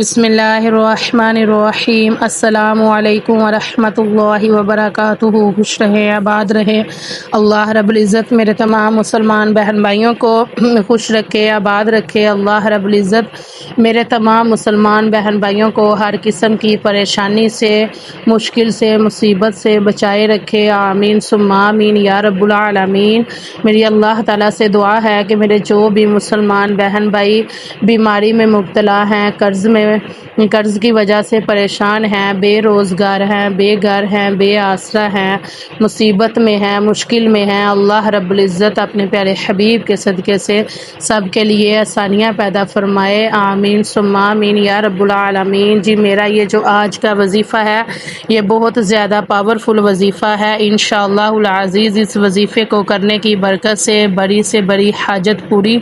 بسم اللہ الرحمن الرحیم۔ السلام علیکم ورحمۃ اللہ وبرکاتہ۔ خوش رہے آباد رہے اللہ رب العزت میرے تمام مسلمان بہن بھائیوں کو خوش رکھے آباد رکھے اللہ رب العزت میرے تمام مسلمان بہن بھائیوں کو ہر قسم کی پریشانی سے مشکل سے مصیبت سے بچائے رکھے، آمین ثم آمین یا رب العالمین۔ میری اللہ تعالیٰ سے دعا ہے کہ میرے جو بھی مسلمان بہن بھائی بیماری میں مبتلا ہیں، قرض کی وجہ سے پریشان ہیں، بے روزگار ہیں، بے گھر ہیں، بے آسرا ہیں، مصیبت میں ہیں، مشکل میں ہیں، اللہ رب العزت اپنے پیارے حبیب کے صدقے سے سب کے لیے آسانیاں پیدا فرمائے، آمین ثم آمین یا رب العالمین۔ جی میرا یہ جو آج کا وظیفہ ہے یہ بہت زیادہ پاورفل وظیفہ ہے، انشاءاللہ العزیز اس وظیفے کو کرنے کی برکت سے بڑی حاجت پوری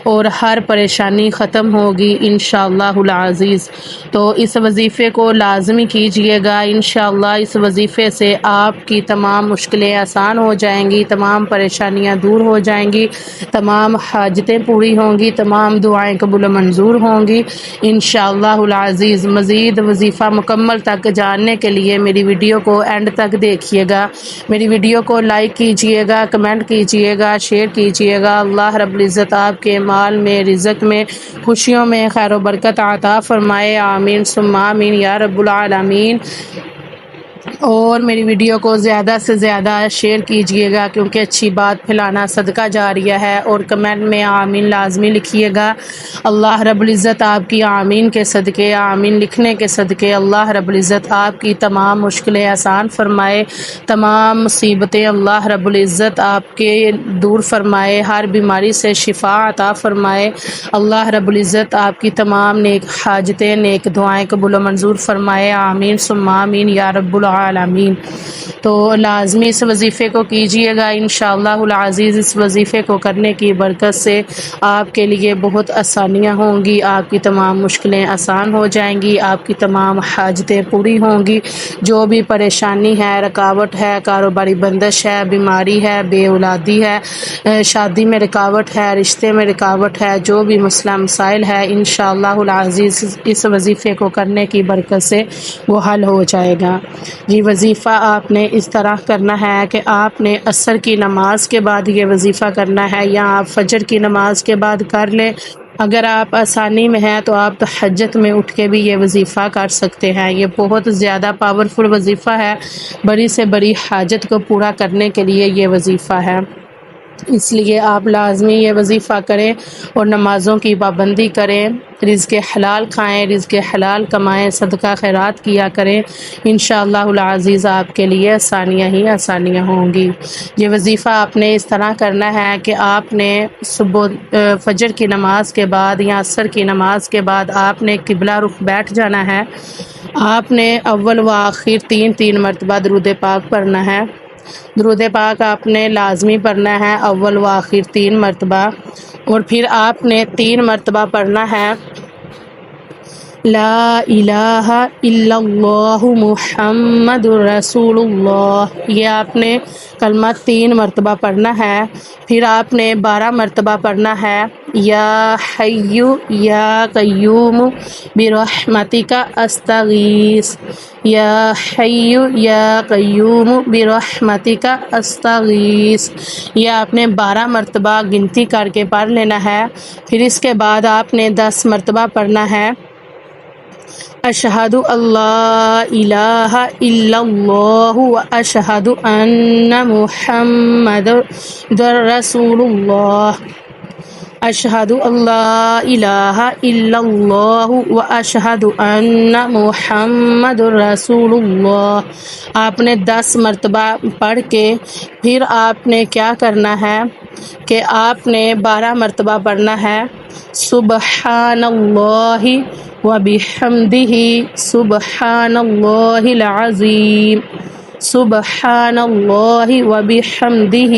اور ہر پریشانی ختم ہوگی انشاءاللہ العزیز۔ تو اس وظیفے کو لازمی کیجئے گا، انشاءاللہ اس وظیفے سے آپ کی تمام مشکلیں آسان ہو جائیں گی، تمام پریشانیاں دور ہو جائیں گی، تمام حاجتیں پوری ہوں گی، تمام دعائیں قبول و منظور ہوں گی انشاءاللہ العزیز۔ مزید وظیفہ مکمل تک جاننے کے لیے میری ویڈیو کو اینڈ تک دیکھیے گا، میری ویڈیو کو لائک کیجئے گا، کمنٹ کیجئے گا، شیئر کیجئے گا۔ اللہ رب العزت آپ کے مال میں، رزق میں، خوشیوں میں خیر و برکت عطا فرمائے، آمین ثم آمین یا رب العالمین۔ اور میری ویڈیو کو زیادہ سے زیادہ شیئر کیجئے گا کیونکہ اچھی بات پھیلانا صدقہ جاریہ ہے، اور کمنٹ میں آمین لازمی لکھیے گا۔ اللہ رب العزت آپ کی آمین کے صدقے، آمین لکھنے کے صدقے اللہ رب العزت آپ کی تمام مشکلیں آسان فرمائے، تمام مصیبتیں اللہ رب العزت آپ کے دور فرمائے، ہر بیماری سے شفا عطا فرمائے، اللہ رب العزت آپ کی تمام نیک حاجتیں، نیک دعائیں قبول و منظور فرمائے، آمین ثم آمین یا رب العالمین۔ تو لازمی اس وظیفے کو کیجئے گا انشاءاللہ العزیز، اس وظیفے کو کرنے کی برکت سے آپ کے لیے بہت آسانیاں ہوں گی، آپ کی تمام مشکلیں آسان ہو جائیں گی، آپ کی تمام حاجتیں پوری ہوں گی، جو بھی پریشانی ہے، رکاوٹ ہے، کاروباری بندش ہے، بیماری ہے، بے اولادی ہے، شادی میں رکاوٹ ہے، رشتے میں رکاوٹ ہے، جو بھی مسئلہ مسائل ہے انشاءاللہ العزیز اس وظیفے کو کرنے کی برکت سے وہ حل ہو جائے گا۔ یہ وظیفہ آپ نے اس طرح کرنا ہے کہ آپ نے عصر کی نماز کے بعد یہ وظیفہ کرنا ہے، یا آپ فجر کی نماز کے بعد کر لیں، اگر آپ آسانی میں ہیں تو آپ تہجد میں اٹھ کے بھی یہ وظیفہ کر سکتے ہیں۔ یہ بہت زیادہ پاورفل وظیفہ ہے، بڑی سے بڑی حاجت کو پورا کرنے کے لیے یہ وظیفہ ہے، اس لیے آپ لازمی یہ وظیفہ کریں اور نمازوں کی پابندی کریں، رزق حلال کھائیں، رزق حلال کمائیں، صدقہ خیرات کیا کریں، انشاءاللہ العزیز آپ کے لیے آسانیاں ہی آسانیاں ہوں گی۔ یہ وظیفہ آپ نے اس طرح کرنا ہے کہ آپ نے فجر کی نماز کے بعد یا عصر کی نماز کے بعد آپ نے قبلہ رخ بیٹھ جانا ہے، آپ نے اول و آخر تین مرتبہ درود پاک پڑھنا ہے، درود پاک آپ نے لازمی پڑھنا ہے اول و آخر 3 مرتبہ، اور پھر آپ نے 3 مرتبہ پڑھنا ہے لا الہ الا اللہ محمد رسول اللہ، یہ آپ نے کلمہ 3 مرتبہ پڑھنا ہے، پھر آپ نے 12 مرتبہ پڑھنا ہے یا حی یا قیوم برحمتک استغیث، یا حی یا قیوم برحمتک استغیث، یہ آپ نے 12 مرتبہ گنتی کر کے پڑھ لینا ہے۔ پھر اس کے بعد آپ نے 10 مرتبہ پڑھنا ہے اشہد اللہ الہ الا اللہ و اشہد ان محمد رسول اللہ، اشہد اللہ الہ الا اللہ و اشہد ان محمد رسول اللہ، آپ نے 10 مرتبہ پڑھ کے پھر آپ نے کیا کرنا ہے کہ آپ نے 12 مرتبہ پڑھنا ہے سبحان اللہ وبحمدہ سبحان اللہ العظیم، سبحان اللہ وبحمدہ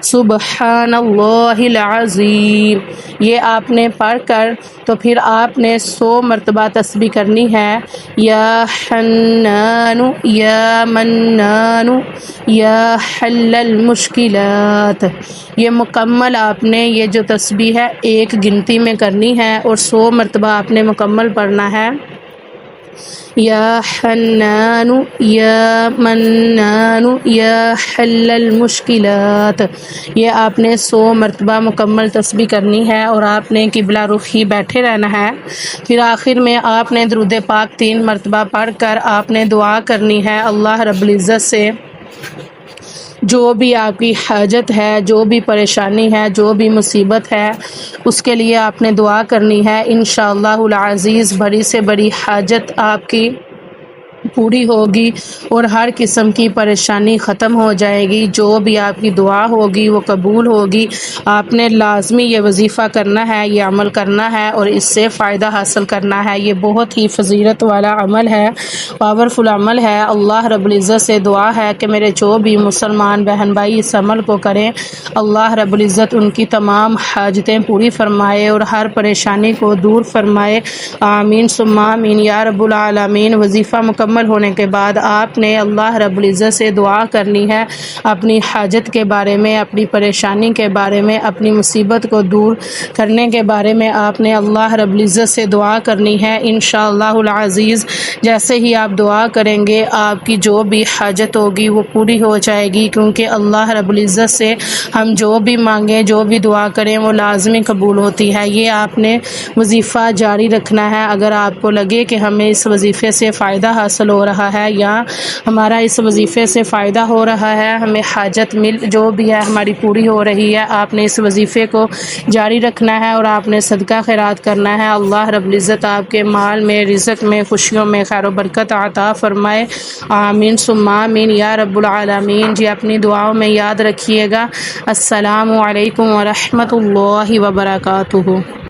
سبحان اللہ العظیم۔ یہ آپ نے پڑھ کر تو پھر آپ نے 100 مرتبہ تسبیح کرنی ہے، یا حنان یا منان یا حل المشکلات۔ یہ مکمل آپ نے یہ جو تسبیح ہے ایک گنتی میں کرنی ہے اور 100 مرتبہ آپ نے مکمل پڑھنا ہے، یا حنان یا منان یا حل المشکلات۔ یہ آپ نے 100 مرتبہ مکمل تسبیح کرنی ہے اور آپ نے قبلہ رخی بیٹھے رہنا ہے۔ پھر آخر میں آپ نے درود پاک 3 مرتبہ پڑھ کر آپ نے دعا کرنی ہے اللہ رب العزت سے، جو بھی آپ کی حاجت ہے، جو بھی پریشانی ہے، جو بھی مصیبت ہے، اس کے لیے آپ نے دعا کرنی ہے۔ انشاءاللہ العزیز بڑی سے بڑی حاجت آپ کی پوری ہوگی اور ہر قسم کی پریشانی ختم ہو جائے گی۔ جو بھی آپ کی دعا ہوگی وہ قبول ہوگی۔ آپ نے لازمی یہ وظیفہ کرنا ہے، یہ عمل کرنا ہے اور اس سے فائدہ حاصل کرنا ہے۔ یہ بہت ہی فضیلت والا عمل ہے، پاورفل عمل ہے۔ اللہ رب العزت سے دعا ہے کہ میرے جو بھی مسلمان بہن بھائی اس عمل کو کریں، اللہ رب العزت ان کی تمام حاجتیں پوری فرمائے اور ہر پریشانی کو دور فرمائے۔ آمین ثم آمین یا رب العالمین۔ وظیفہ مکمل ہونے کے بعد آپ نے اللہ رب العزت سے دعا کرنی ہے، اپنی حاجت کے بارے میں، اپنی پریشانی کے بارے میں، اپنی مصیبت کو دور کرنے کے بارے میں آپ نے اللہ رب العزت سے دعا کرنی ہے۔ انشاءاللہ العزیز جیسے ہی آپ دعا کریں گے آپ کی جو بھی حاجت ہوگی وہ پوری ہو جائے گی، کیونکہ اللہ رب العزت سے ہم جو بھی مانگیں، جو بھی دعا کریں وہ لازمی قبول ہوتی ہے۔ یہ آپ نے وظیفہ جاری رکھنا ہے۔ اگر آپ کو لگے کہ ہمیں اس وظیفے سے فائدہ حاصل ہو رہا ہے یا ہمارا اس وظیفے سے فائدہ ہو رہا ہے، ہمیں حاجت جو بھی ہے ہماری پوری ہو رہی ہے، آپ نے اس وظیفے کو جاری رکھنا ہے اور آپ نے صدقہ خیرات کرنا ہے۔ اللہ رب العزت آپ کے مال میں، رزق میں، خوشیوں میں خیر و برکت عطا فرمائے۔ آمین ثم آمین یا رب العالمین۔ جی اپنی دعاؤں میں یاد رکھیے گا۔ السلام علیکم ورحمۃ اللہ وبرکاتہ۔